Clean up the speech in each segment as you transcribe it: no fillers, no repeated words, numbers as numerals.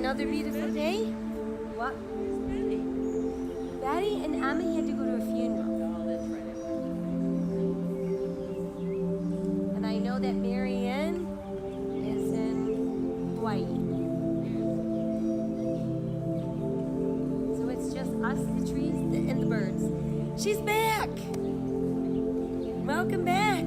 another beautiful day. What? Betty and Emma had to go to a funeral. Oh, that's right. And I know that Marianne is in Hawaii. So it's just us, the trees, and the birds. She's back! Welcome back!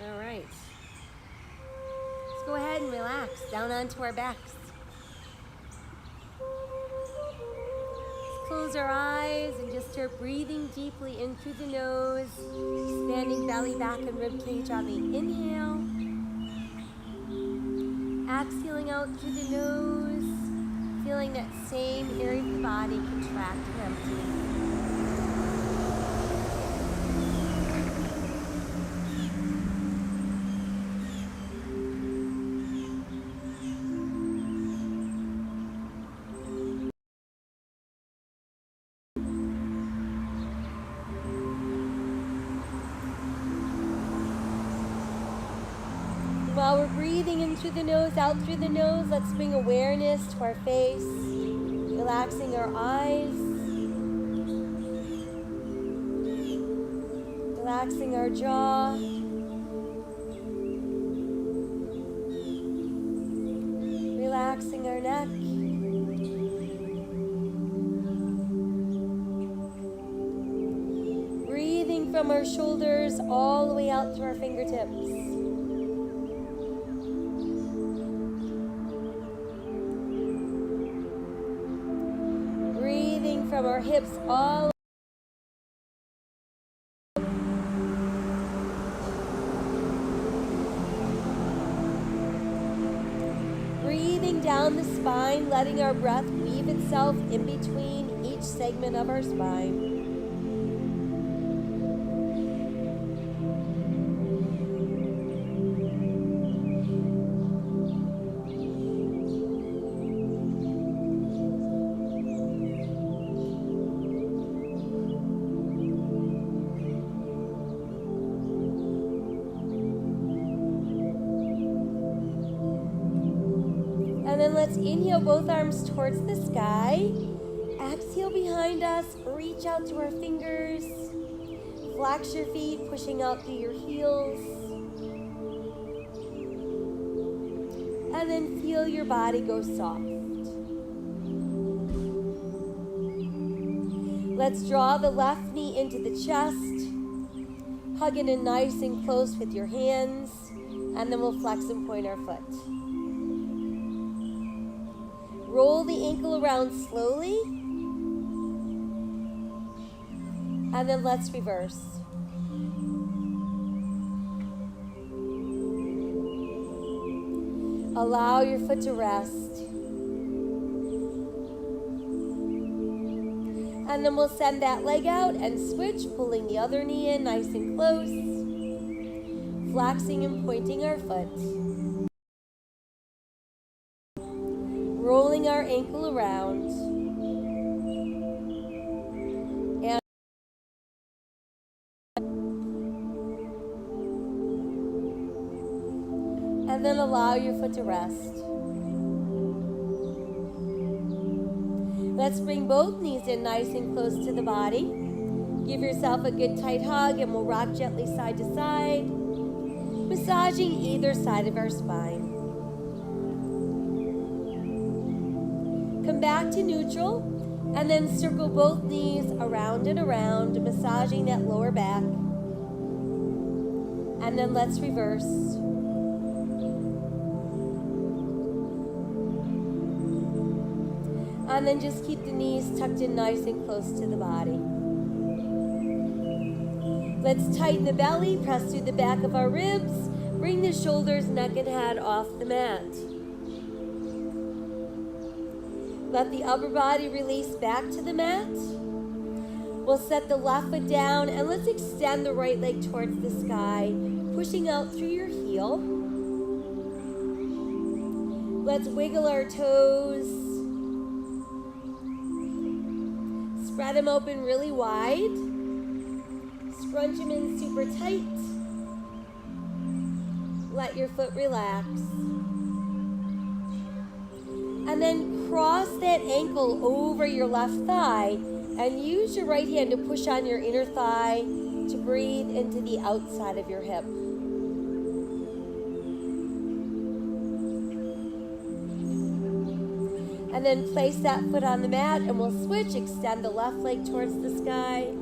All right. Let's go ahead and relax down onto our backs. Let's close our eyes and just start breathing deeply in through the nose, expanding belly, back, and rib cage on the inhale. Exhaling out through the nose, feeling that same area of the body contract and empty. While we're breathing in through the nose, out through the nose, let's bring awareness to our face, relaxing our eyes, relaxing our jaw, relaxing our neck, breathing from our shoulders all the way out to our fingertips. From our hips all breathing down the spine, letting our breath weave itself in between each segment of our spine. And then let's inhale both arms towards the sky. Exhale behind us, reach out to our fingers. Flex your feet, pushing out through your heels. And then feel your body go soft. Let's draw the left knee into the chest. Hug it in nice and close with your hands. And then we'll flex and point our foot. Roll the ankle around slowly. And then let's reverse. Allow your foot to rest. And then we'll send that leg out and switch, pulling the other knee in nice and close. Flexing and pointing our foot. Rolling our ankle around. And then allow your foot to rest. Let's bring both knees in nice and close to the body. Give yourself a good tight hug and we'll rock gently side to side, massaging either side of our spine. Come back to neutral, and then circle both knees around and around, massaging that lower back. And then let's reverse. And then just keep the knees tucked in nice and close to the body. Let's tighten the belly, press through the back of our ribs, bring the shoulders, neck, and head off the mat. Let the upper body release back to the mat. We'll set the left foot down and let's extend the right leg towards the sky, pushing out through your heel. Let's wiggle our toes. Spread them open really wide. Scrunch them in super tight. Let your foot relax. And then cross that ankle over your left thigh and use your right hand to push on your inner thigh to breathe into the outside of your hip. And then place that foot on the mat and we'll switch. Extend the left leg towards the sky.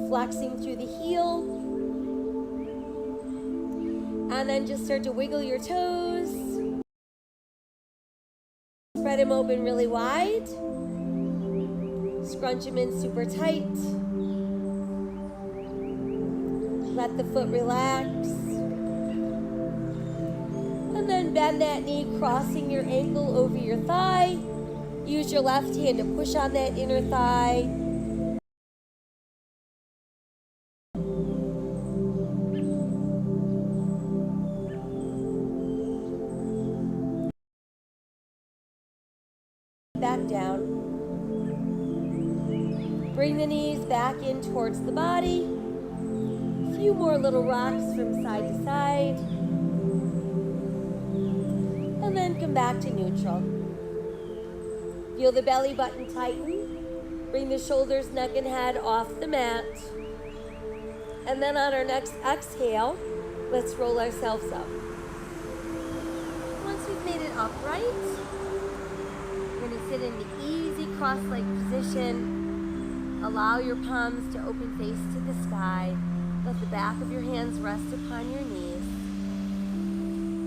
Flexing through the heel. And then just start to wiggle your toes. Spread them open really wide. Scrunch them in super tight. Let the foot relax. And then bend that knee, crossing your ankle over your thigh. Use your left hand to push on that inner thigh. Back down. Bring the knees back in towards the body. A few more little rocks from side to side. And then come back to neutral. Feel the belly button tighten. Bring the shoulders, neck, and head off the mat. And then on our next exhale, let's roll ourselves up. Once we've made it upright, we're going to sit in the easy cross-leg position. Allow your palms to open face to the sky. Let the back of your hands rest upon your knees.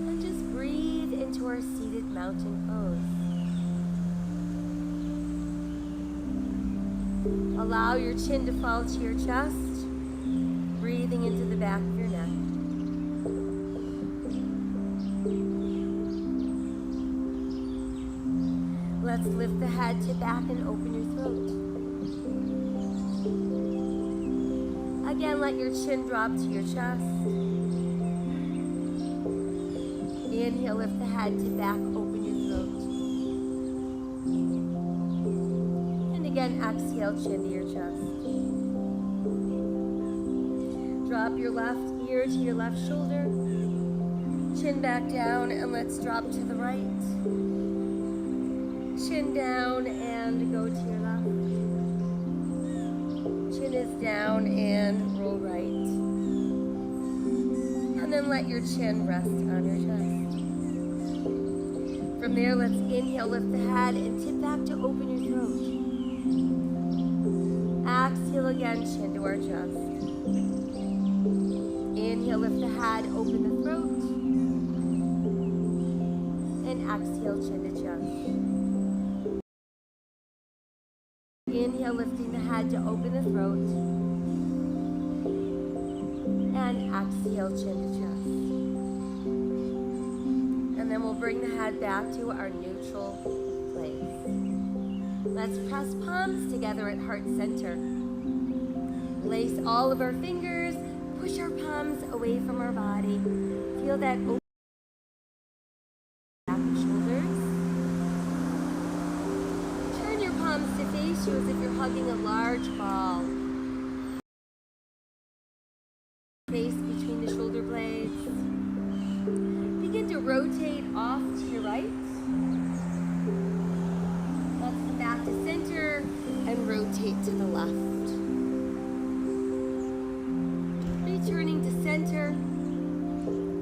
And just breathe into our seated mountain pose. Allow your chin to fall to your chest, breathing into the back of your neck. Let's lift the head to back and open your throat. Again, let your chin drop to your chest. Inhale, lift the head to back, open your throat. And again, exhale, chin to your chest. Drop your left ear to your left shoulder. Chin back down, and let's drop to the right. Chin down and go to your left. Chin is down and roll right. And then let your chin rest on your chest. From there, let's inhale, lift the head, and tip back to open your throat. Exhale again, chin to our chest. Inhale, lift the head, open the throat. And exhale, chin to chest. Inhale, lifting the head to open the throat. And exhale, chin to chest. And then we'll bring the head back to our neutral place. Let's press palms together at heart center. Lace all of our fingers. Push our palms away from our body. Feel that open back and shoulders. Turn your palms to face you as if you're hugging a large ball. Space between the shoulder blades. Begin to rotate off to your right. Let's come back to center and rotate to the left. Returning to center.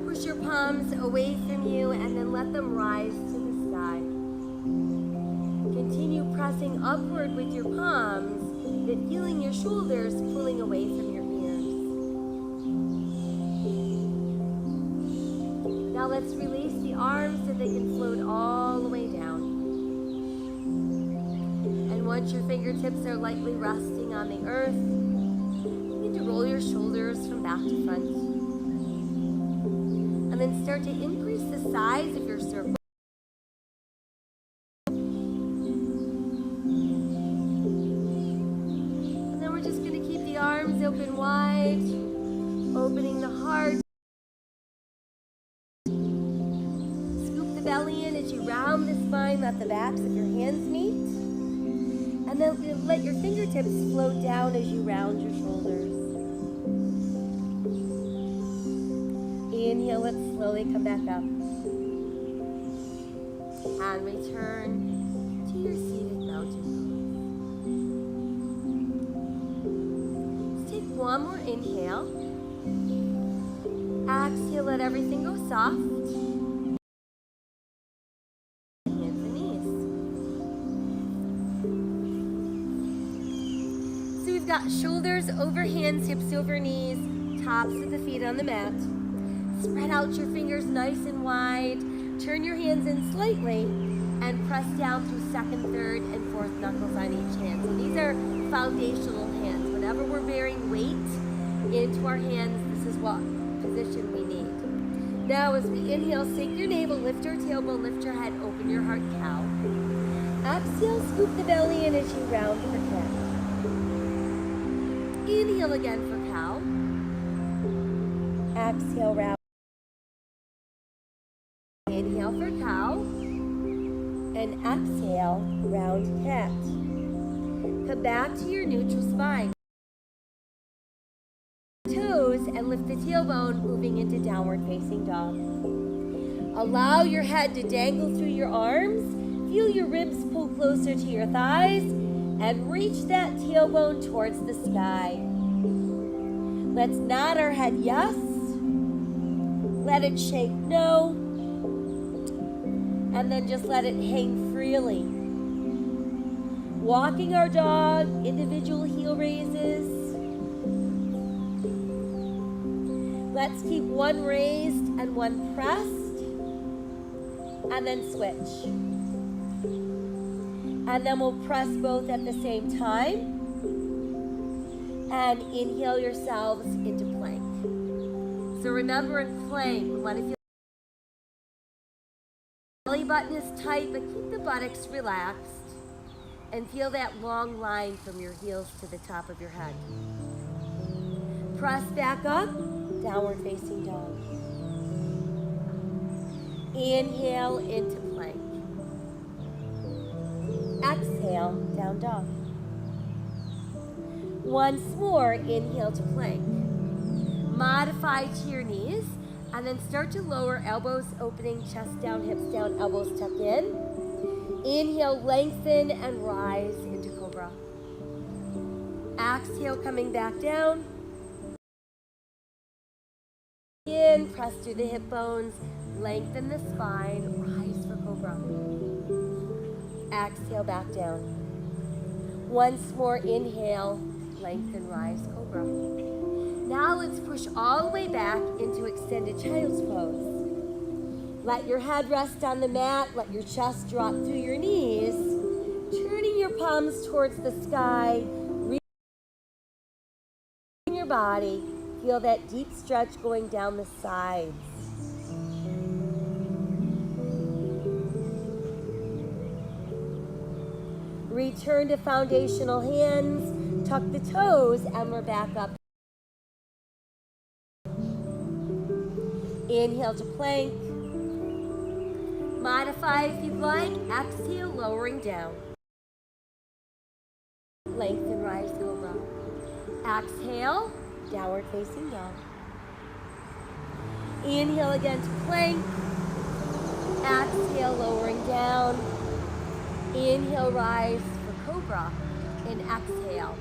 Push your palms away from you and then let them rise to the sky. upward with your palms, but feeling your shoulders pulling away from your ears. Now let's release the arms so they can float all the way down. And once your fingertips are lightly resting on the earth, you need to roll your shoulders from back to front. And then start to increase the size of your circle. And then we're just going to keep the arms open wide, opening the heart. Scoop the belly in as you round the spine, let the backs of your hands meet. And then let your fingertips float down as you round your shoulders. Inhale, let's slowly come back up. And return to your seated mountain pose. Let's take one more inhale. Exhale, let everything go soft. Hands and knees. So we've got shoulders over hands, hips over knees, tops of the feet on the mat. Spread out your fingers nice and wide. Turn your hands in slightly and press down through second, third, and fourth knuckles on each hand. So these are foundational hands. Whenever we're bearing weight into our hands, this is what position we need. Now as we inhale, sink your navel, lift your tailbone, lift your head, open your heart, cow. Exhale, scoop the belly in as you round for cat. Inhale again for cow. Exhale, round. Inhale for cow, and exhale, round cat. Come back to your neutral spine. Toes and lift the tailbone, moving into downward facing dog. Allow your head to dangle through your arms. Feel your ribs pull closer to your thighs, and reach that tailbone towards the sky. Let's nod our head yes. Let it shake no. And then just let it hang freely. Walking our dog, individual heel raises. Let's keep one raised and one pressed. And then switch. And then we'll press both at the same time. And inhale yourselves into plank. So remember in plank, we want to feel belly button is tight, but keep the buttocks relaxed and feel that long line from your heels to the top of your head. Press back up, downward facing dog. Inhale into plank. Exhale, down dog. Once more, inhale to plank. Modify to your knees. And then start to lower, elbows opening, chest down, hips down, elbows tuck in. Inhale, lengthen and rise into cobra. Exhale, coming back down. In, press through the hip bones, lengthen the spine, rise for cobra. Exhale, back down. Once more, inhale, lengthen, rise, cobra. Now let's push all the way back into extended child's pose. Let your head rest on the mat. Let your chest drop through your knees. Turning your palms towards the sky. Reaching your body. Feel that deep stretch going down the sides. Return to foundational hands. Tuck the toes and we're back up. Inhale to plank. Modify if you'd like. Exhale, lowering down. Lengthen, rise, cobra. Exhale, downward facing dog. Inhale again to plank. Exhale, lowering down. Inhale, rise for cobra. And exhale,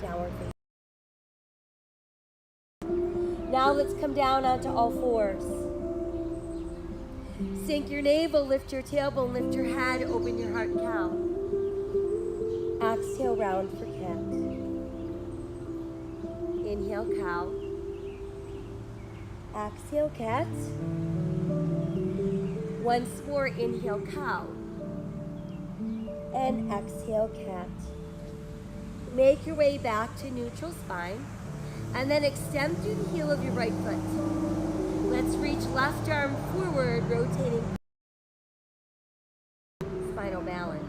downward facing. Now let's come down onto all fours. Sink your navel, lift your tailbone, lift your head, open your heart, cow. Exhale, round for cat. Inhale, cow. Exhale, cat. Once more, inhale, cow. And exhale, cat. Make your way back to neutral spine. And then extend through the heel of your right foot. Let's reach left arm forward, rotating spinal balance.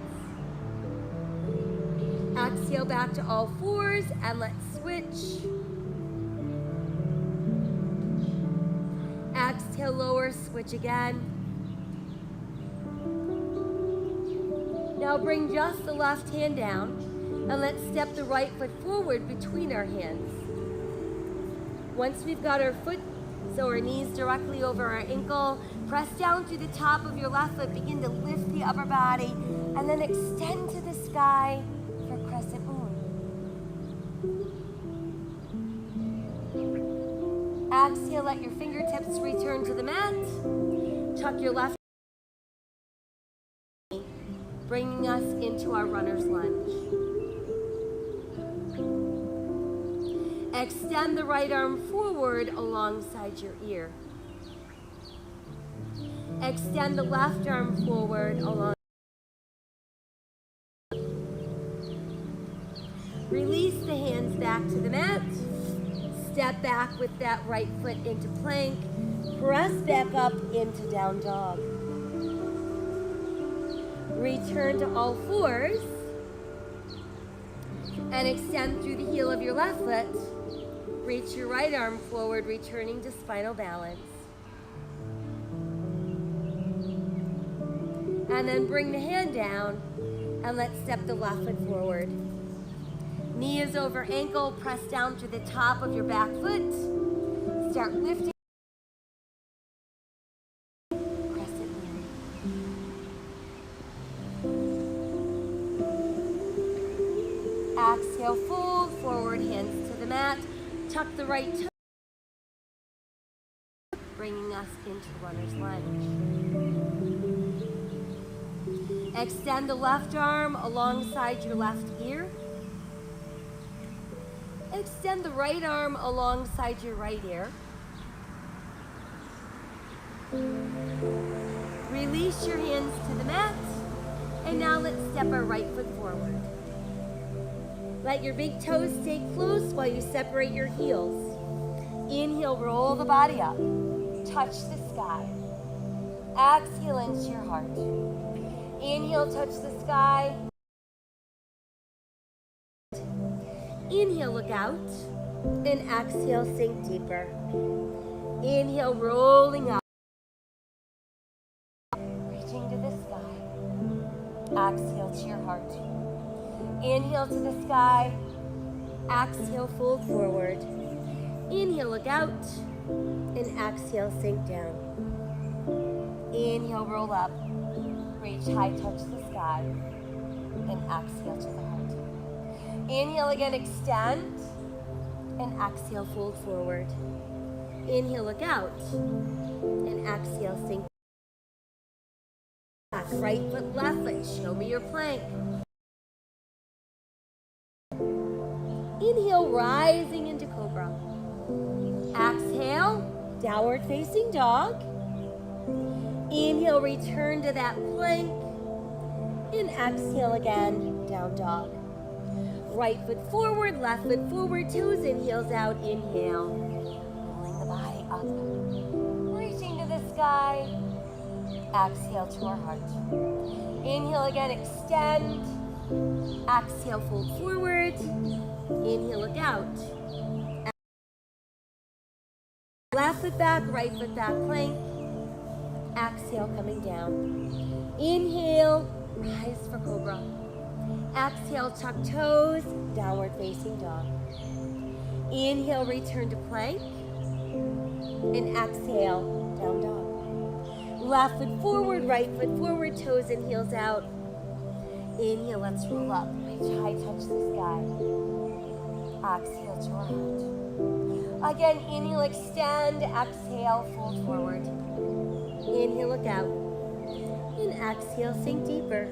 Exhale back to all fours, and let's switch. Exhale, lower, switch again. Now bring just the left hand down, and let's step the right foot forward between our hands. Once we've got our foot, so our knees directly over our ankle, press down through the top of your left foot, begin to lift the upper body, and then extend to the sky for crescent moon. Exhale, let your fingertips return to the mat. Tuck your left, bringing us into our runner's lunge. Extend the right arm forward alongside your ear. Extend the left arm forward along. Release the hands back to the mat. Step back with that right foot into plank. Press back up into down dog. Return to all fours. And extend through the heel of your left foot. Reach your right arm forward, returning to spinal balance. And then bring the hand down, and let's step the left foot forward. Knee is over ankle, press down to the top of your back foot. Start lifting. Crescent moon. Exhale, fold, forward, hands to the mat. Tuck the right toe, bringing us into runner's lunge. Extend the left arm alongside your left ear. Extend the right arm alongside your right ear. Release your hands to the mat. And now let's step our right foot forward. Let your big toes stay close while you separate your heels. Inhale, roll the body up. Touch the sky. Exhale into your heart. Inhale, touch the sky. Inhale, look out. And exhale, sink deeper. Inhale, rolling up. Reaching to the sky. Exhale to your heart. Inhale to the sky. Exhale, fold forward. Inhale, look out. And exhale, sink down. Inhale, roll up. Reach high, touch the sky. And exhale to the heart. Inhale again, extend. And exhale, fold forward. Inhale, look out. And exhale, sink back. Right foot, left foot. Show me your plank. Inhale, rising into cobra. Exhale, downward facing dog. Inhale, return to that plank. And exhale again, down dog. Right foot forward, left foot forward, toes in, heels out. Inhale, pulling the body up. Reaching to the sky. Exhale to our heart. Inhale again, extend. Exhale, fold forward. Inhale, look out. Left foot back, right foot back, plank. Exhale, coming down. Inhale, rise for cobra. Exhale, tuck toes, downward facing dog. Inhale, return to plank. And exhale, down dog. Left foot forward, right foot forward, toes and heels out. Inhale, let's roll up. Reach high, touch the sky. Exhale to our heart. Again, inhale, extend. Exhale, fold forward. Inhale, look out. And exhale, sink deeper.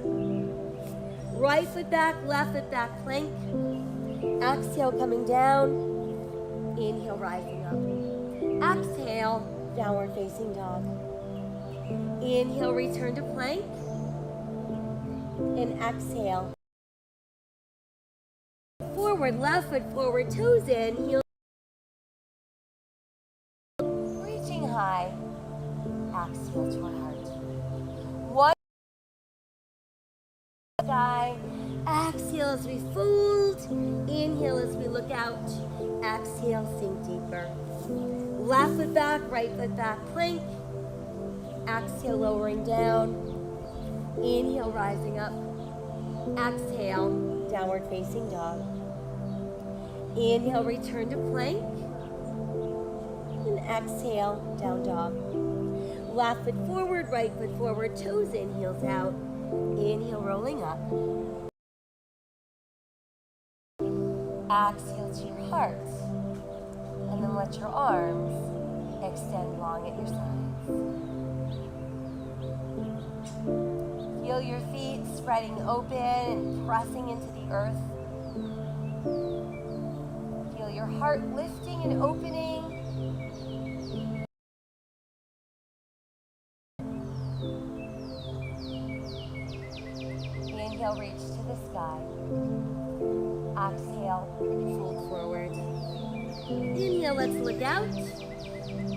Right foot back, left foot back, plank. Exhale, coming down. Inhale, rising up. Exhale, downward facing dog. Inhale, return to plank. And exhale. Forward, left foot forward, toes in, heel. Reaching high. Exhale to our heart. One. Sky. Exhale as we fold. Inhale as we look out. Exhale, sink deeper. Left foot back, right foot back, plank. Exhale, lowering down. Inhale, rising up. Exhale, downward facing dog. Inhale, return to plank. And exhale, down dog. Left foot forward, right foot forward, toes in, heels out. Inhale, rolling up. Exhale to your heart. And then let your arms extend long at your sides. Feel your feet spreading open and pressing into the earth. Feel your heart lifting and opening. Inhale, reach to the sky. Exhale, fold forward. Inhale, let's look out.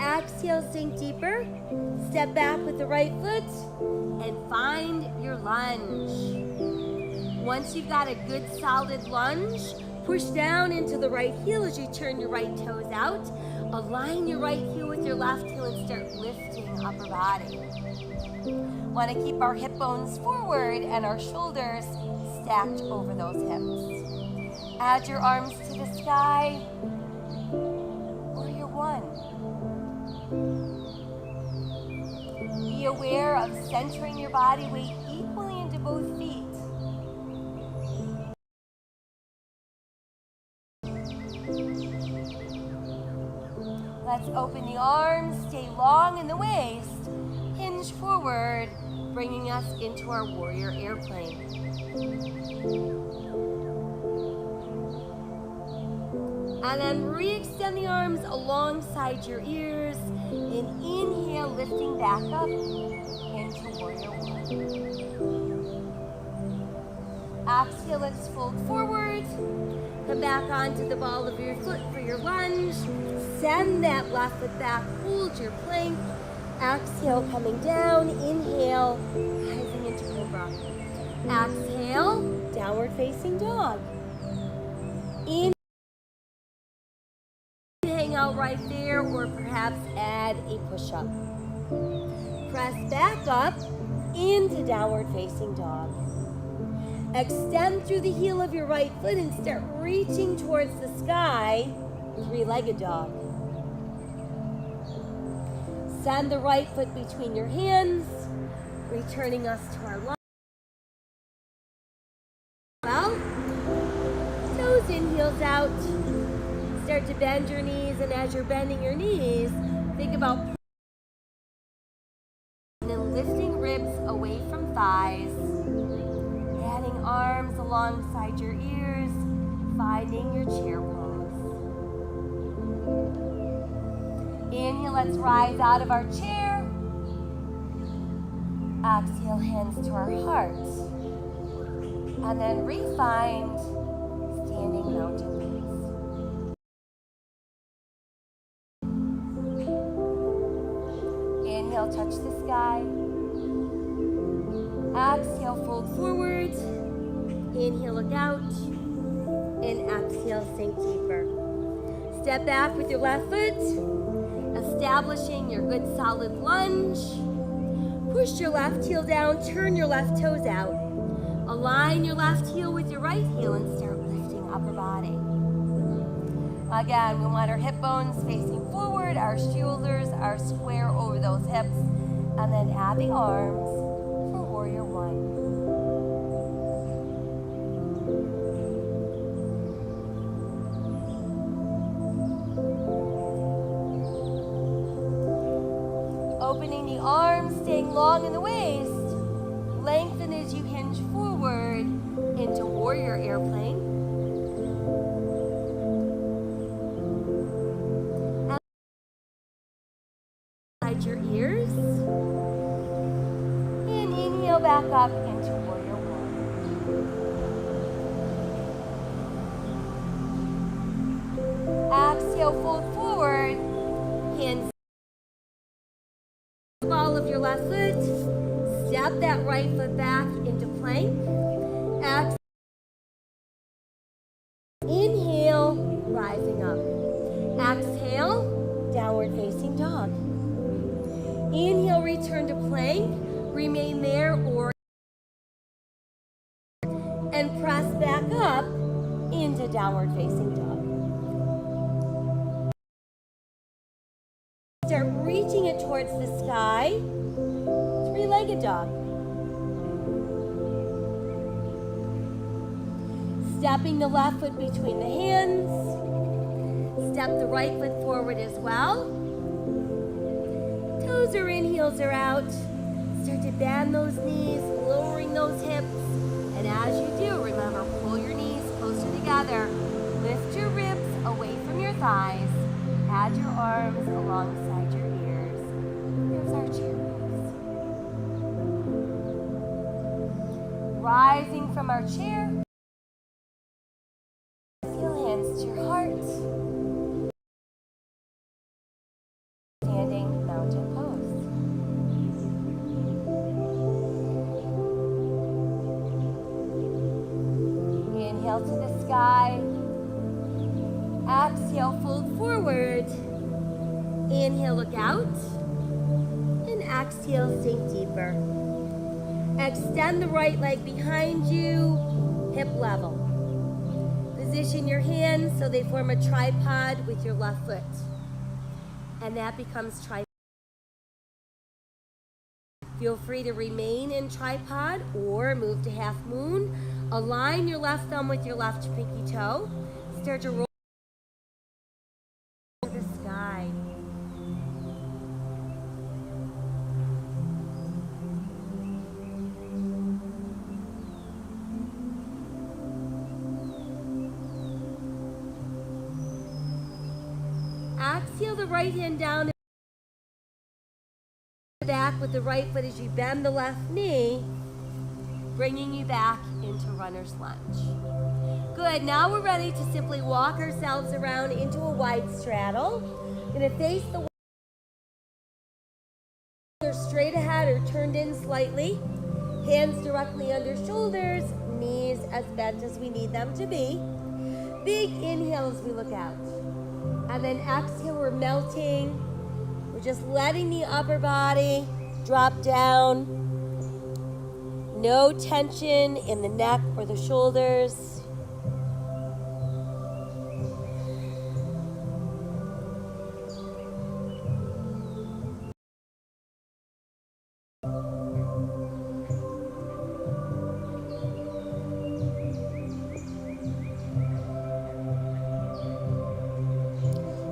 Exhale, sink deeper. Step back with the right foot and find your lunge. Once you've got a good solid lunge, push down into the right heel as you turn your right toes out. Align your right heel with your left heel and start lifting upper body. Want to keep our hip bones forward and our shoulders stacked over those hips. Add your arms to the sky, warrior one. Be aware of centering your body weight equally into both feet. Let's open the arms, stay long in the waist, hinge forward, bringing us into our warrior airplane. And then re-extend the arms alongside your ears. And inhale, lifting back up into warrior one. Exhale, let's fold forward. Come back onto the ball of your foot for your lunge. Send that left foot back, hold your plank. Exhale, coming down. Inhale, rising into cobra. Exhale, downward facing dog. Inhale, hang out right there, or perhaps add a push-up. Press back up into downward facing dog. Extend through the heel of your right foot and start reaching towards the sky, three-legged dog. Send the right foot between your hands, returning us to our lunge. Well, toes in, heels out. Start to bend your knees, and as you're bending your knees, think about and then lifting ribs away from thighs. Adding arms alongside your ears, finding your chair pose. Inhale, let's rise out of our chair. Exhale, hands to our heart. And then re-find standing mountain pose. Inhale, touch the sky. Exhale, fold forward. Inhale, look out. And exhale, sink deeper. Step back with your left foot, establishing your good solid lunge. Push your left heel down, turn your left toes out. Align your left heel with your right heel and start lifting upper body. Again, we want our hip bones facing forward, our shoulders are square over those hips, and then add the arms for warrior one. Opening the arms, staying long in the waist. Lengthen as you hinge forward. warrior airplane. Outside your ears. And inhale back up into warrior one. Exhale, fold forward. Hands ball of your left foot. Step that right foot back into plank. Exhale. Inhale, rising up. Exhale, downward facing dog. Inhale, return to plank. Remain there or and press back up into downward facing dog. Start reaching it towards the sky. Three-legged dog. Stepping the left foot between the hands. Step the right foot forward as well. Toes are in, heels are out. Start to bend those knees, lowering those hips. And as you do, remember, pull your knees closer together. Lift your ribs away from your thighs. Add your arms alongside your ears. There's our chair pose. Rising from our chair. Feel hands to your heart. Standing mountain pose. Inhale to the sky. Exhale, fold forward. Inhale, look out. And exhale, sink deeper. Extend the right leg behind you, hip level. Position your hands so they form a tripod with your left foot. And that becomes tripod. Feel free to remain in tripod or move to half moon. Align your left thumb with your left pinky toe. Start to roll to the sky. Exhale the right hand down. Back with the right foot as you bend the left knee, bringing you back into runner's lunge. Good, now we're ready to simply walk ourselves around into a wide straddle. Gonna face the straight ahead or turned in slightly. Hands directly under shoulders, knees as bent as we need them to be. Big inhale as we look out. And then exhale, we're melting. We're just letting the upper body drop down. No tension in the neck or the shoulders.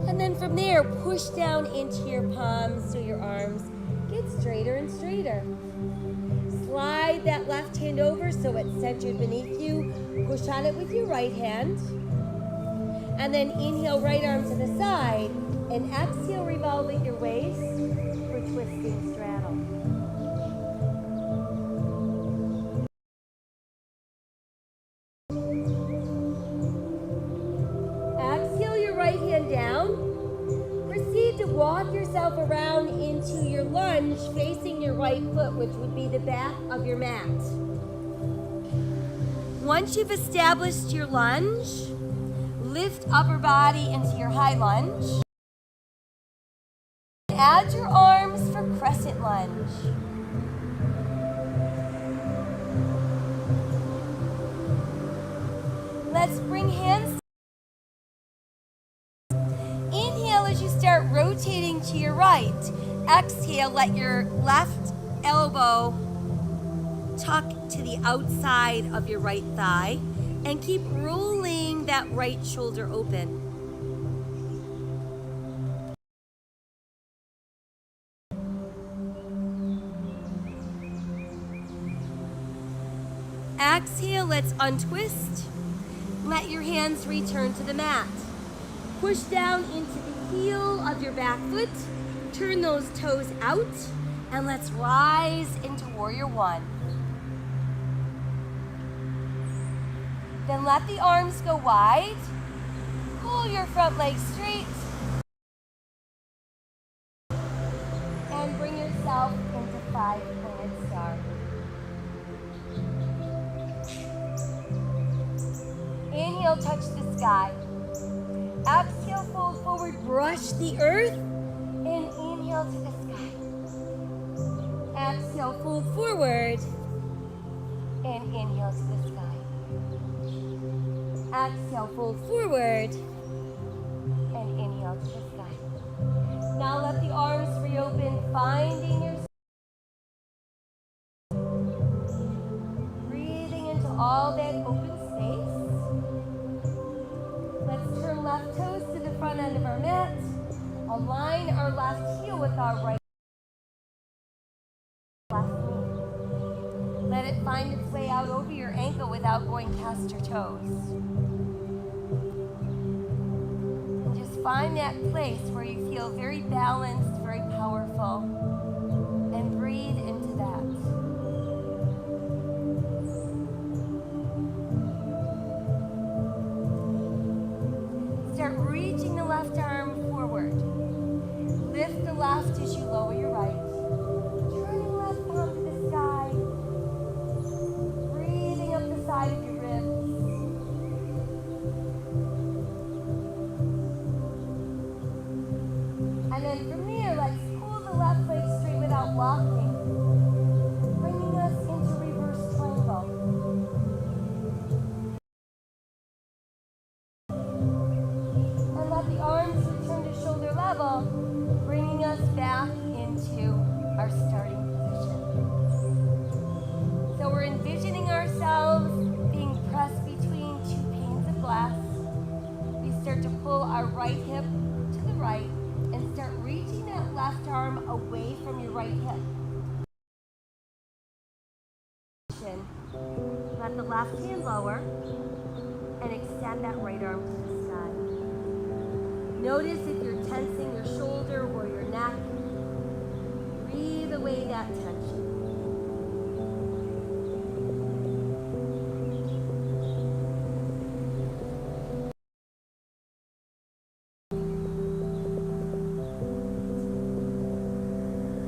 And then from there, push down into your palms so your arms get straighter and straighter. Slide that left hand over so it's centered beneath you. Push on it with your right hand. And then inhale, right arm to the side. And exhale, revolving your waist for twisting straddle. Exhale your right hand down. Proceed to walk yourself around into your lunge, facing your right foot, which would be the back of your mat. Once you've established your lunge, lift upper body into your high lunge. Add your arms for crescent lunge. Let's bring hands. Inhale as you start rotating to your right. Exhale, let your left elbow tuck to the outside of your right thigh and keep rolling that right shoulder open. Exhale, let's untwist. Let your hands return to the mat. Push down into the heel of your back foot. Turn those toes out. And let's rise into warrior one. Then let the arms go wide. Pull your front leg straight. And bring yourself into 5-pointed star. Inhale, touch the sky. Exhale, fold forward, brush the earth. And inhale to the sky. Exhale, fold forward. And inhale to the sky. Exhale, fold forward. And inhale to the sky. Now let the arms reopen, finding your breathing into all that open space. Let's turn left toes to the front end of our mat. Align our left heel with our right left knee. Let it find its way out over your ankle without going past your toes. And just find that place where you feel very balanced, very powerful, and breathe into that. Start reaching the left arm forward. Lift the left as you lower your right. Turn your left palm to the sky. Breathing up the side of your ribs. And then from there, let's pull the left leg straight without blocking. Bringing us into reverse triangle. And let the arms return to shoulder level, bringing us back into our starting position. So we're envisioning ourselves being pressed between two panes of glass. We start to pull our right hip to the right and start reaching that left arm away from your right hip. Let the left hand lower and extend that right arm to the sky. Notice if you're tensing your shoulder or your neck. Breathe away that tension.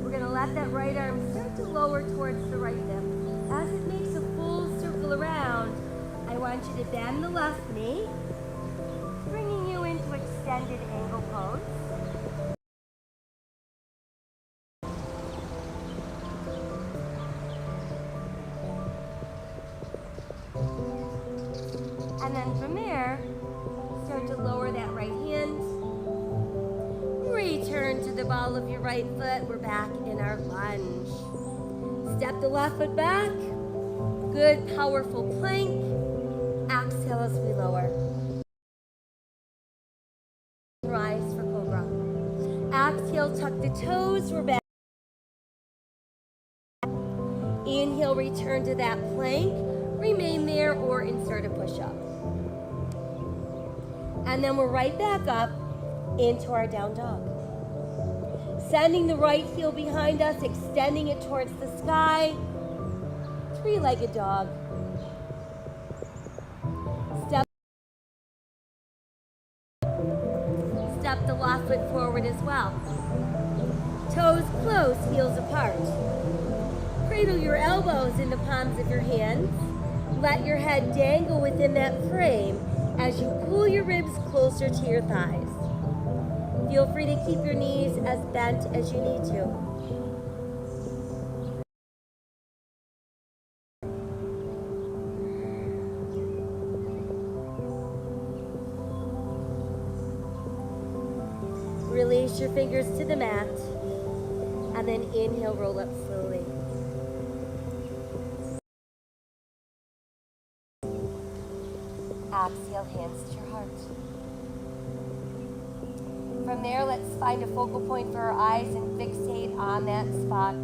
We're going to let that right arm start to lower towards the right hip. As it makes a full circle around, I want you to bend the left knee, bringing you into extended angle pose. And then from there, start to lower that right hand. Return to the ball of your right foot. We're back in our lunge. Step the left foot back. Good, powerful plank. Exhale as we lower. Rise for cobra. Exhale, tuck the toes. We're back. Inhale, return to that plank. Remain there or insert a push-up. And then we're right back up into our down dog. Sending the right heel behind us, extending it towards the sky. Three-legged dog. Step the left foot forward as well. Toes close, heels apart. Cradle your elbows in the palms of your hands. Let your head dangle within that frame as you pull your ribs closer to your thighs. Feel free to keep your knees as bent as you need to. Release your fingers to the mat, and then inhale, roll up slowly. Exhale, hands to your heart. From there, let's find a focal point for our eyes and fixate on that spot.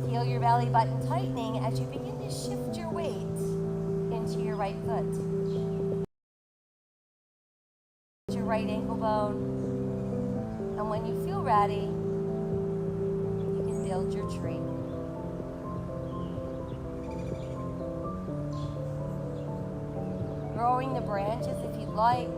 Feel your belly button tightening as you begin to shift your weight right foot. Your right ankle bone. And when you feel ready, you can build your tree. Growing the branches if you'd like.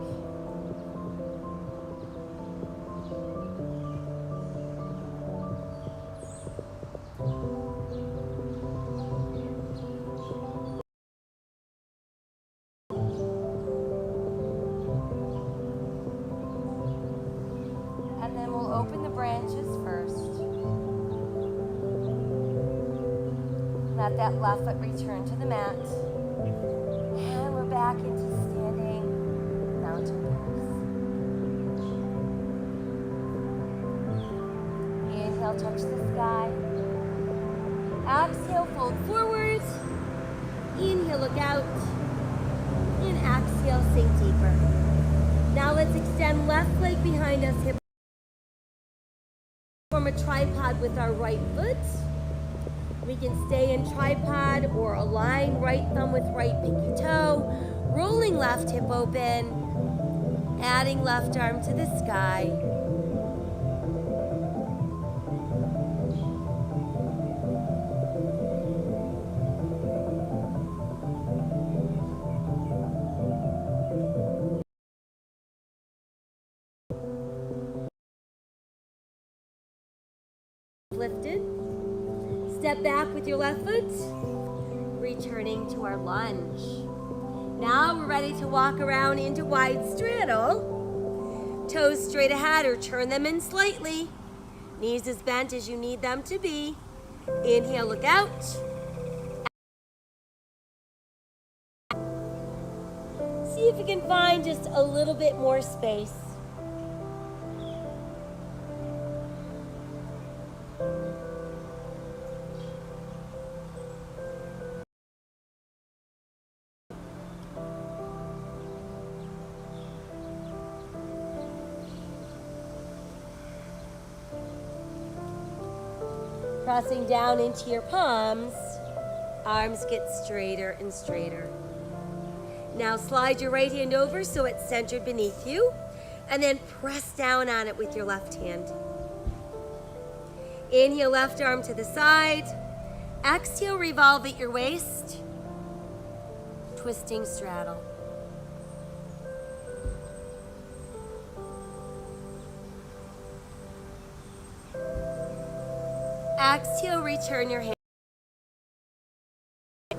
And then we'll open the branches first. Let that left foot return to the mat. And we're back into standing mountain pose. Inhale, touch the sky. Exhale, fold forward. Inhale, look out. And exhale, sink deeper. Now let's extend left leg behind us, hip. Form a tripod with our right foot. We can stay in tripod or align right thumb with right pinky toe. Rolling left hip open. Adding left arm to the sky. Lifted. Step back with your left foot, returning to our lunge. Now we're ready to walk around into wide straddle. Toes straight ahead or turn them in slightly. Knees as bent as you need them to be. Inhale, look out. See if you can find just a little bit more space. Pressing down into your palms, arms get straighter and straighter. Now slide your right hand over so it's centered beneath you, and then press down on it with your left hand. Inhale, left arm to the side. Exhale, revolve at your waist. Twisting straddle. Exhale, return your hand.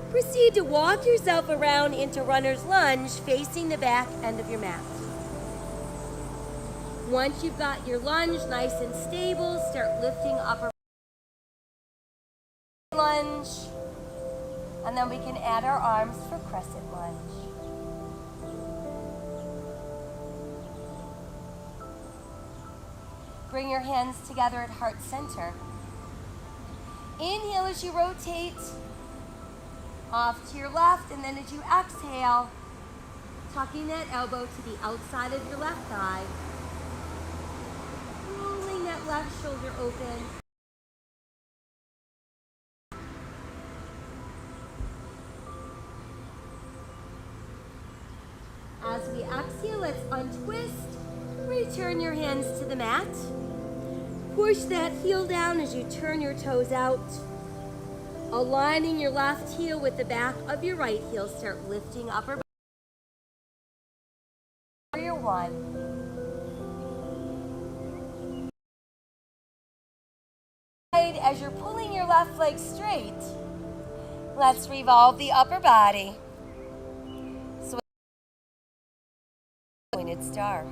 Proceed to walk yourself around into runner's lunge, facing the back end of your mat. Once you've got your lunge nice and stable, start lifting upper lunge. And then we can add our arms for crescent lunge. Bring your hands together at heart center. Inhale as you rotate off to your left, and then as you exhale, tucking that elbow to the outside of your left thigh, rolling that left shoulder open. As we exhale, let's untwist, return your hands to the mat. Push that heel down as you turn your toes out. Aligning your left heel with the back of your right heel. Start lifting upper body. Warrior one. As you're pulling your left leg straight, let's revolve the upper body. So pointed star.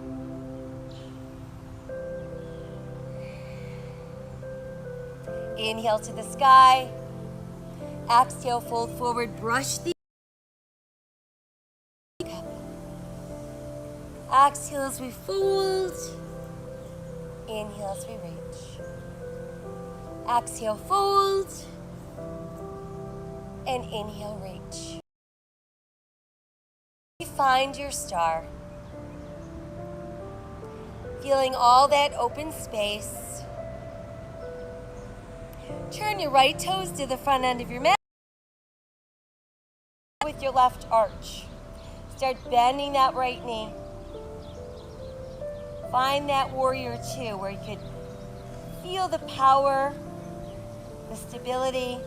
Inhale to the sky. Exhale, fold forward, brush the cup. Exhale as we fold. Inhale as we reach. Exhale, fold. And inhale, reach. Find your star. Feeling all that open space. Turn your right toes to the front end of your mat. with your left arch. Start bending that right knee. Find that warrior two where you could feel the power, the stability,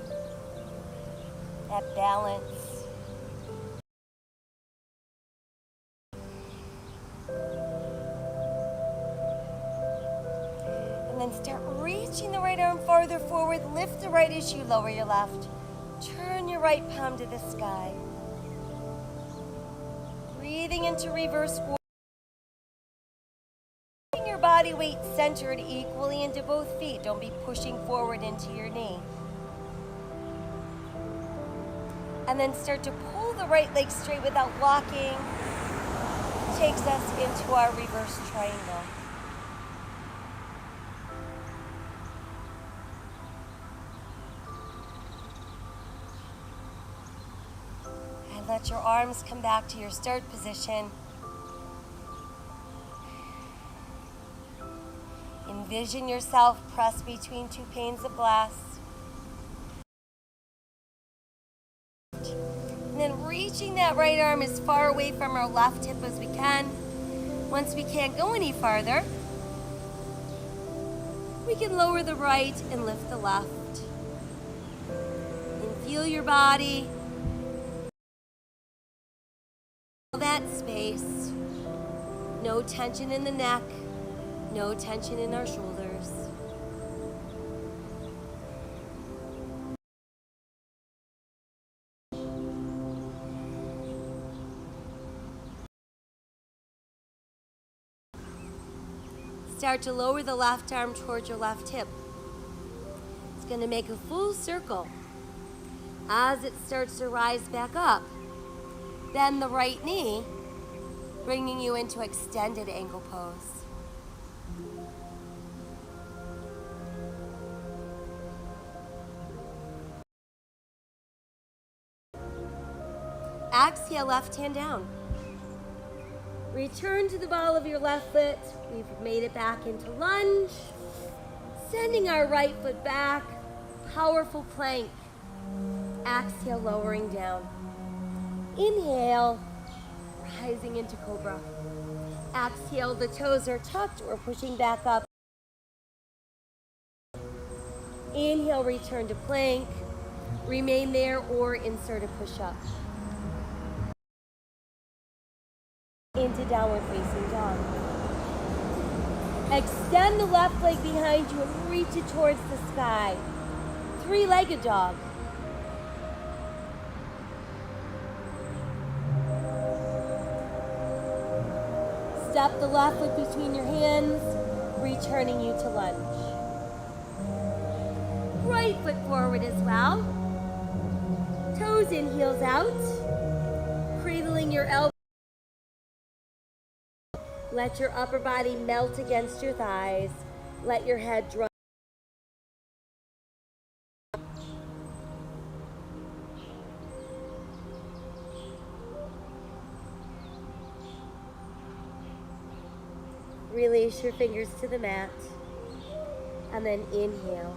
that balance. And then start reaching the right arm farther forward. Lift the right as you lower your left. Turn your right palm to the sky. Breathing into reverse warrior. Keeping your body weight centered equally into both feet. Don't be pushing forward into your knee. And then start to pull the right leg straight without locking. Takes us into our reverse triangle. And let your arms come back to your start position. Envision yourself pressed between two panes of glass. And then reaching that right arm as far away from our left hip as we can. Once we can't go any farther, we can lower the right and lift the left. And feel your body. Feel that space. No tension in the neck, no tension in our shoulders. Start to lower the left arm towards your left hip. It's going to make a full circle. As it starts to rise back up, bend the right knee, bringing you into extended ankle pose. Exhale, left hand down. Return to the ball of your left foot. We've made it back into lunge. Sending our right foot back. Powerful plank. Exhale, lowering down. Inhale, rising into cobra. Exhale, the toes are tucked. We're pushing back up. Inhale, return to plank. Remain there or insert a push-up. Into downward facing dog. Extend the left leg behind you and reach it towards the sky. Three-legged dog. Step the left foot between your hands, returning you to lunge. Right foot forward as well. Toes in, heels out. Cradling your elbows. Let your upper body melt against your thighs. Let your head drop. Release your fingers to the mat. And then inhale.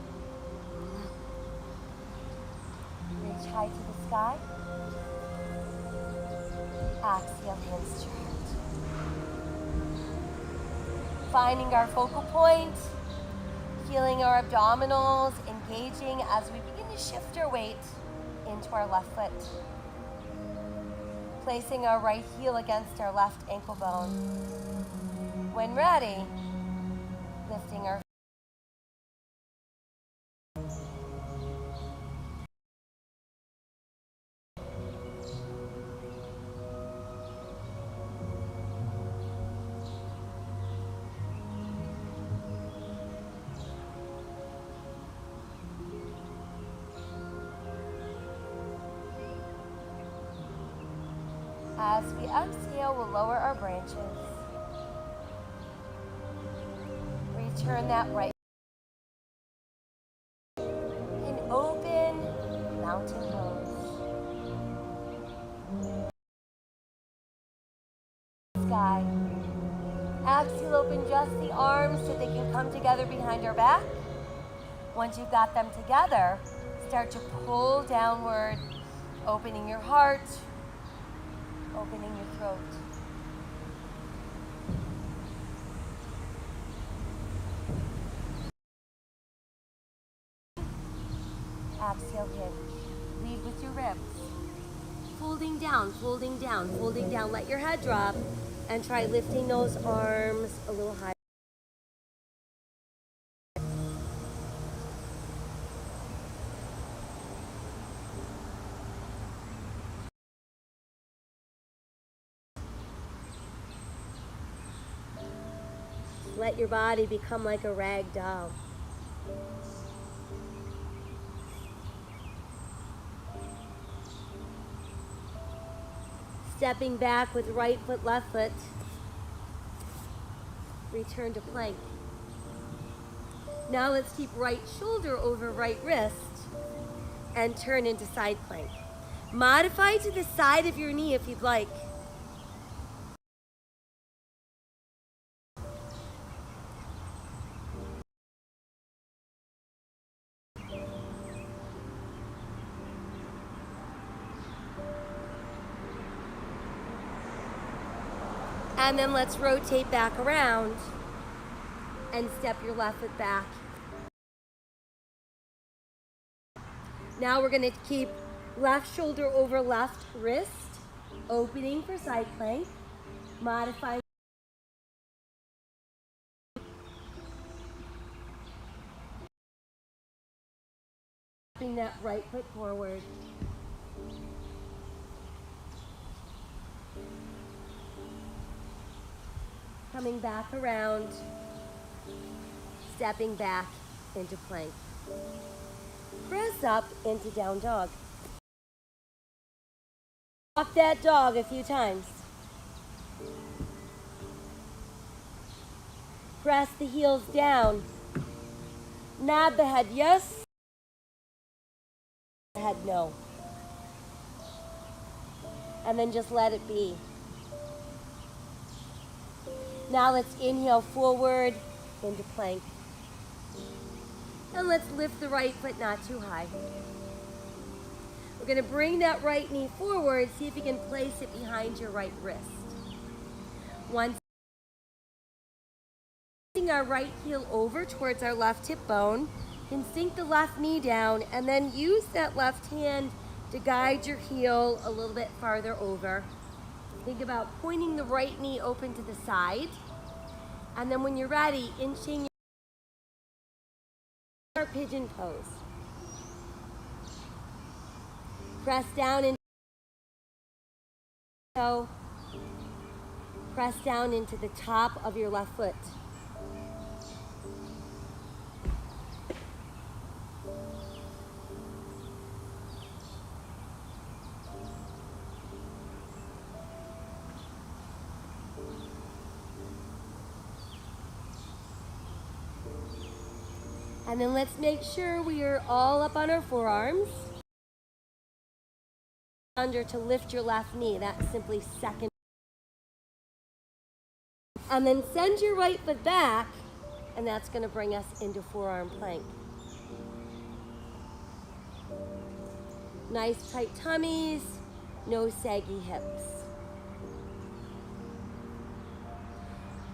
Reach high to the sky. Exhale, hands to heart. Finding our focal point, feeling our abdominals, engaging as we begin to shift our weight into our left foot. Placing our right heel against our left ankle bone. When ready, lifting our As we exhale, we'll lower our branches. Return that right. And open mountain pose. Sky. Exhale, open just the arms so they can come together behind our back. Once you've got them together, start to pull downward, opening your heart, opening your throat. Exhale, hinge. Lead with your ribs. Folding down, folding down, folding down. Let your head drop and try lifting those arms a little higher. Let your body become like a rag doll. Stepping back with right foot, left foot. Return to plank. Now let's keep right shoulder over right wrist and turn into side plank. Modify to the side of your knee if you'd like. And then let's rotate back around and step your left foot back. Now we're going to keep left shoulder over left wrist, opening for side plank. Modify. Bring that right foot forward. Coming back around, stepping back into plank. Press up into down dog. Walk that dog a few times. Press the heels down. Nod the head yes, the head no. And then just let it be. Now let's inhale forward into plank. And let's lift the right foot not too high. We're going to bring that right knee forward. See if you can place it behind your right wrist. Once our right heel over towards our left hip bone, you can sink the left knee down and then use that left hand to guide your heel a little bit farther over. Think about pointing the right knee open to the side. And then when you're ready, inching your pigeon pose. Press down into toe. Press down into the top of your left foot. And then let's make sure we are all up on our forearms. Under to lift your left knee, that's simply second. And then send your right foot back, and that's going to bring us into forearm plank. Nice tight tummies, no saggy hips.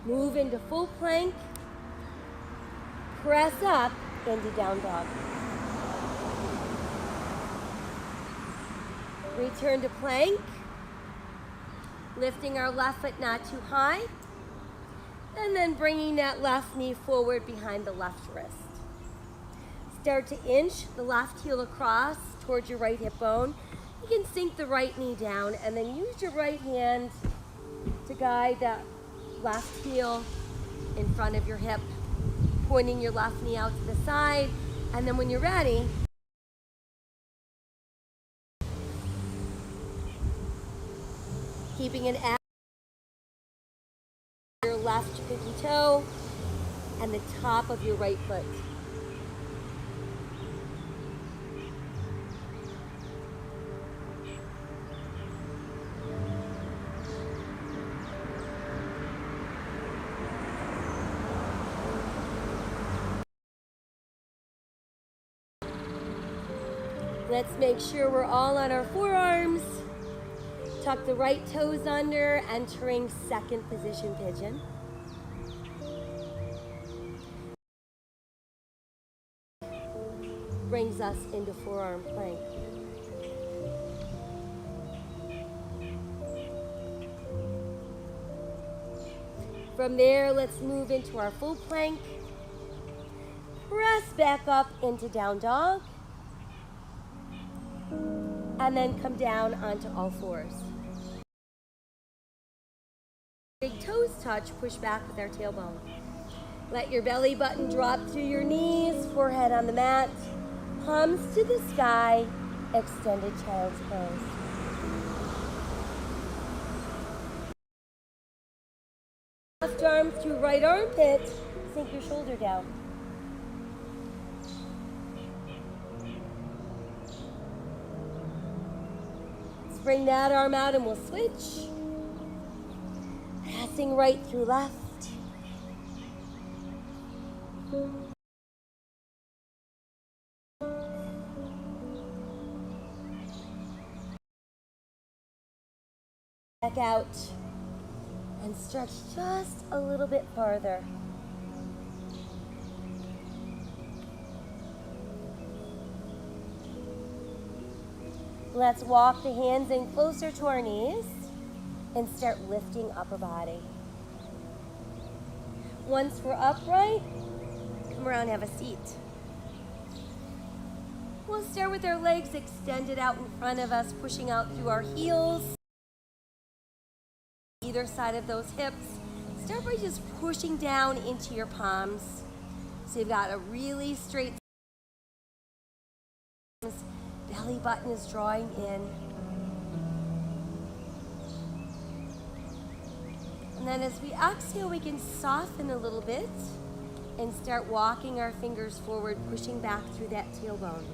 Move into full plank. Press up into down dog. Return to plank. Lifting our left foot not too high. And then bringing that left knee forward behind the left wrist. Start to inch the left heel across towards your right hip bone. You can sink the right knee down and then use your right hand to guide that left heel in front of your hip, pointing your left knee out to the side. And then when you're ready, keeping an at your left pinky toe and the top of your right foot. Let's make sure we're all on our forearms. Tuck the right toes under, entering second position pigeon. Brings us into forearm plank. From there, let's move into our full plank. Press back up into down dog. And then come down onto all fours. Big toes touch, push back with our tailbone. Let your belly button drop to your knees, forehead on the mat, palms to the sky, extended child's pose. Left arm through right armpit, sink your shoulder down. Let's bring that arm out and we'll switch. Passing right through left. Back out and stretch just a little bit farther. Let's walk the hands in closer to our knees and start lifting upper body. Once we're upright, come around and have a seat. We'll start with our legs extended out in front of us, pushing out through our heels. Either side of those hips. Start by just pushing down into your palms. So you've got a really straight belly button is drawing in. And then as we exhale, we can soften a little bit and start walking our fingers forward, pushing back through that tailbone.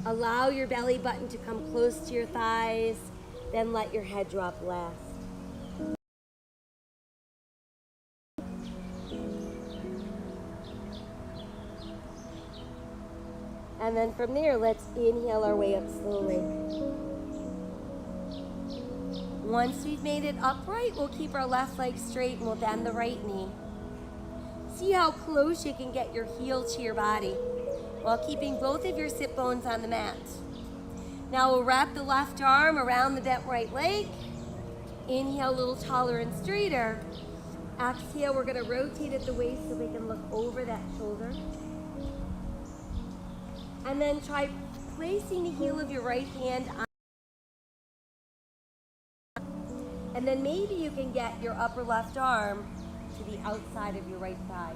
Allow your belly button to come close to your thighs, then let your head drop last. And then from there, let's inhale our way up slowly. Once we've made it upright, we'll keep our left leg straight and we'll bend the right knee. See how close you can get your heel to your body while keeping both of your sit bones on the mat. Now we'll wrap the left arm around the bent right leg. Inhale a little taller and straighter. Exhale, we're going to rotate at the waist so we can look over that shoulder. And then try placing the heel of your right hand on. And then maybe you can get your upper left arm to the outside of your right thigh.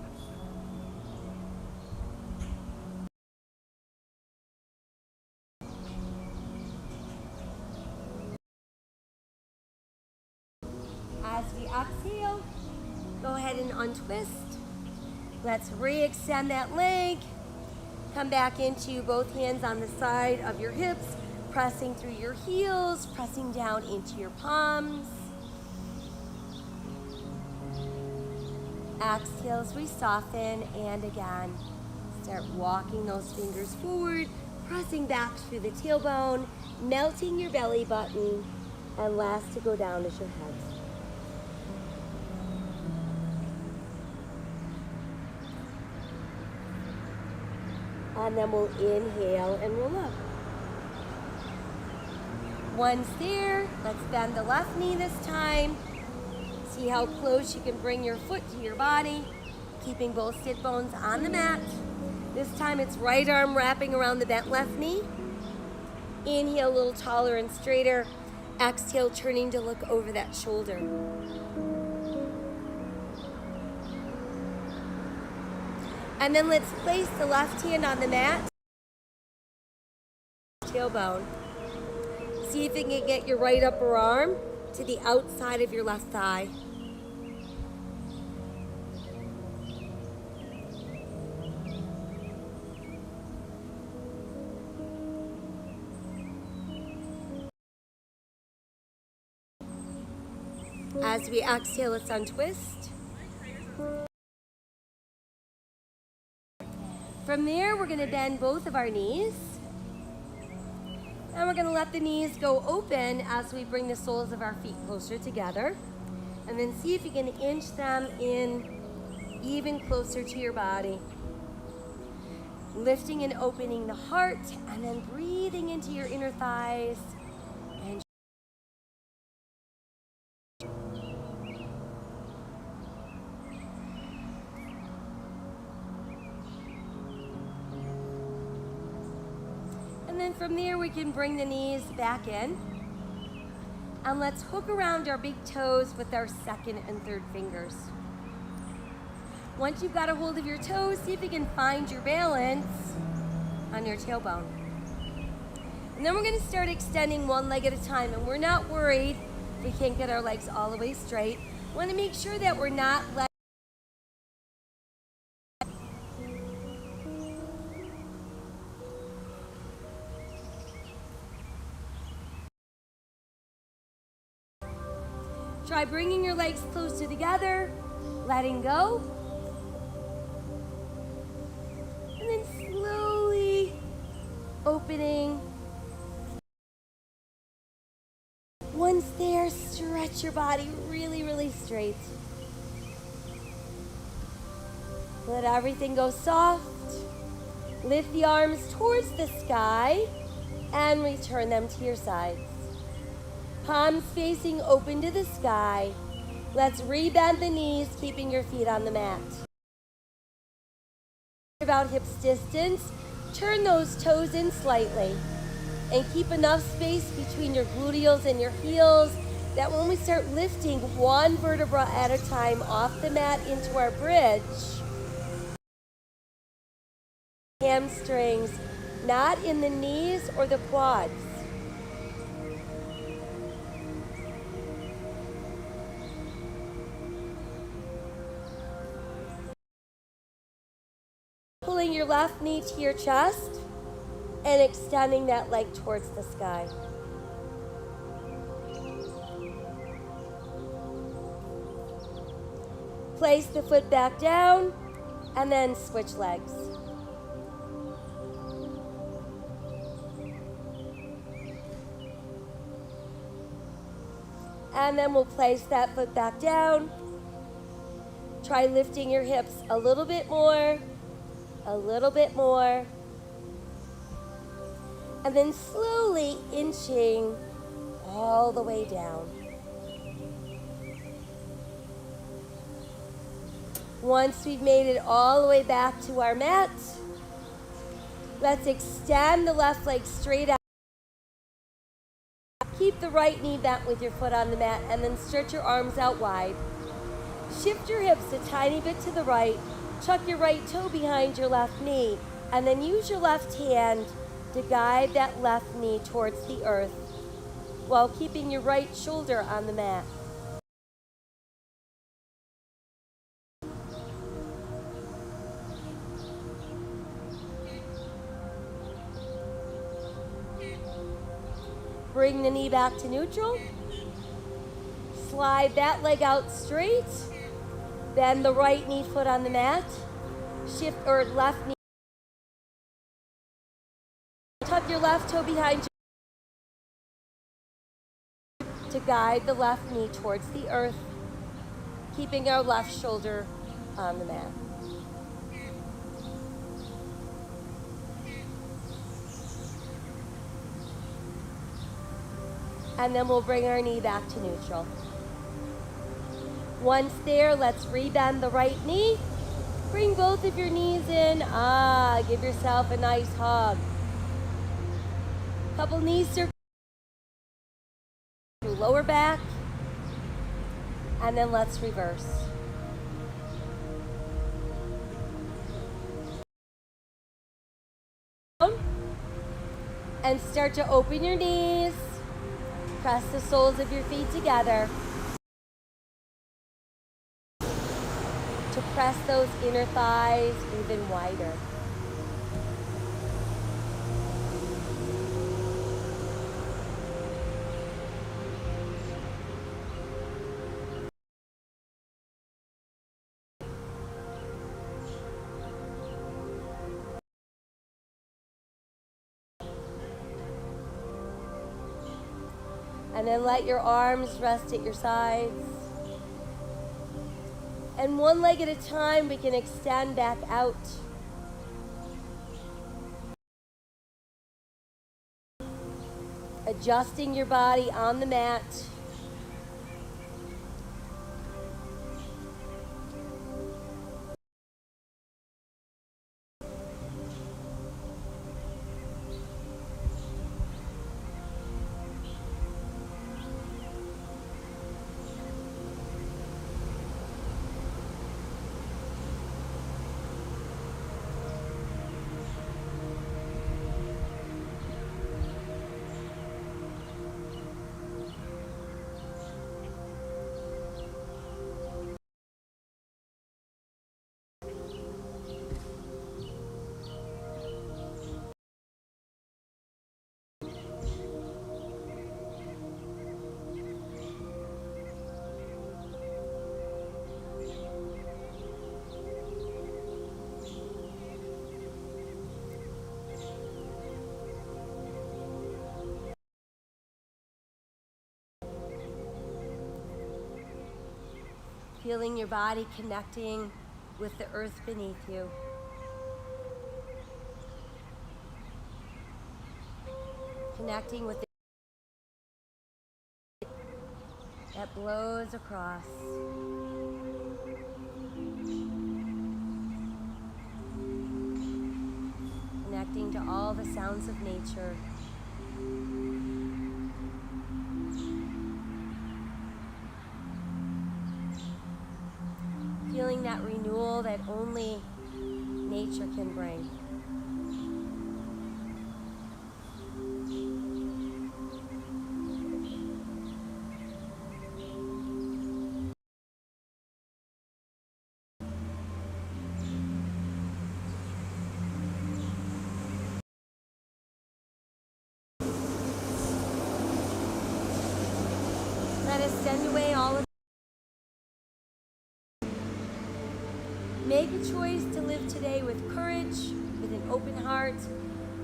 As we exhale, go ahead and untwist. Let's re-extend that leg. Come back into both hands on the side of your hips, pressing through your heels, pressing down into your palms. Exhale as we soften, and again, start walking those fingers forward, pressing back through the tailbone, melting your belly button, and last to go down is your head. And then we'll inhale and roll up. Once there, let's bend the left knee this time. See how close you can bring your foot to your body, keeping both sit bones on the mat. This time it's right arm wrapping around the bent left knee. Inhale a little taller and straighter. Exhale, turning to look over that shoulder. And then let's place the left hand on the mat, tailbone. See if you can get your right upper arm to the outside of your left thigh. As we exhale, let's untwist. From there, we're going to bend both of our knees. And we're gonna let the knees go open as we bring the soles of our feet closer together. And then see if you can inch them in even closer to your body. Lifting and opening the heart, and then breathing into your inner thighs. And then from there, we can bring the knees back in. And let's hook around our big toes with our second and third fingers. Once you've got a hold of your toes, see if you can find your balance on your tailbone. And then we're gonna start extending one leg at a time. And we're not worried if we can't get our legs all the way straight. We wanna make sure that we're not letting Try bringing your legs closer together, letting go. And then slowly opening. Once there, stretch your body really, really straight. Let everything go soft. Lift the arms towards the sky and return them to your sides. Palms facing open to the sky. Let's rebend the knees, keeping your feet on the mat. About hips distance, turn those toes in slightly and keep enough space between your gluteals and your heels that when we start lifting one vertebra at a time off the mat into our bridge, hamstrings, not in the knees or the quads. Pulling your left knee to your chest and extending that leg towards the sky. Place the foot back down and then switch legs. And then we'll place that foot back down. Try lifting your hips a little bit more. A little bit more. And then slowly inching all the way down. Once we've made it all the way back to our mat, let's extend the left leg straight out. Keep the right knee bent with your foot on the mat and then stretch your arms out wide. Shift your hips a tiny bit to the right. Tuck your right toe behind your left knee, and then use your left hand to guide that left knee towards the earth while keeping your right shoulder on the mat. Bring the knee back to neutral. Slide that leg out straight. Bend the right knee foot on the mat. Shift or left knee. Tuck your left toe behind you to guide the left knee towards the earth, keeping our left shoulder on the mat. And then we'll bring our knee back to neutral. Once there, let's rebend the right knee. Bring both of your knees in. Give yourself a nice hug. Couple knee circles through lower back. And then let's reverse. And start to open your knees. Press the soles of your feet together. To press those inner thighs even wider. And then let your arms rest at your sides. And one leg at a time, we can extend back out. Adjusting your body on the mat. Feeling your body connecting with the earth beneath you. Connecting with the that blows across. Connecting to all the sounds of nature. Feeling that renewal that only nature can bring. Let us send away all of. Make a choice to live today with courage, with an open heart,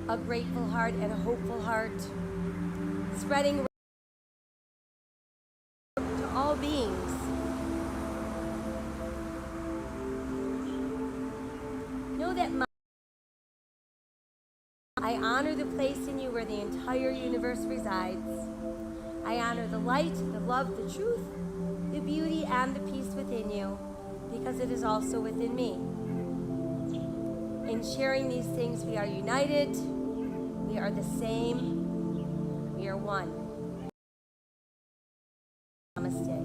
a grateful heart, and a hopeful heart. Spreading to all beings. Know that I honor the place in you where the entire universe resides. I honor the light, the love, the truth, the beauty, and the peace within you, because it is also within me. In sharing these things, we are united, we are the same, we are one. Namaste.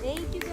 Thank you